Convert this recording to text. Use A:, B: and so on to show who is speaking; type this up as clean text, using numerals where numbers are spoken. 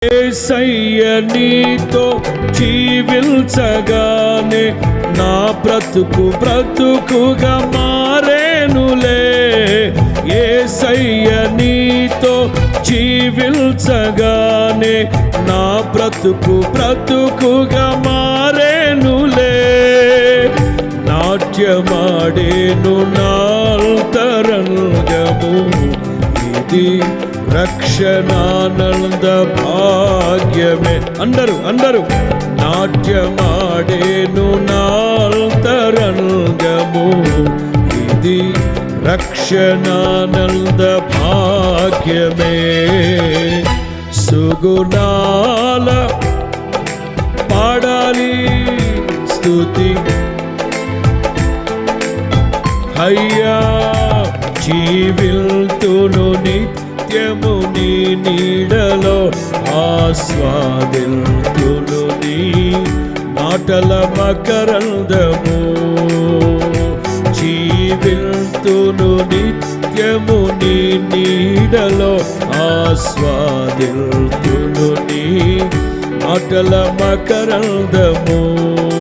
A: యేసయ్య నీతో జీవించగానే నా బ్రతుకుగా మారేనులే. యేసయ్య నీతో జీవించగానే నా బ్రతుకుగా మారేనులే. నాట్యమాడేను నాల్తరంగము, ఇది రక్షణానంద భాగ్యమే. అందరూ నాట్యమాడేను నాల్తరంగము, ఇది రక్షణానంద భాగ్యమే. సుగుణాల పాడాలి స్తుతి అయ్యా, జీవిల్తును నిత్యము నీ నీడలో, ఆస్వాదిల్తును నీ మాటల మకరందము. జీవిల్తును నిత్యము నీ నీడలో, ఆస్వాదిల్తును నీ మాటల మకరందము.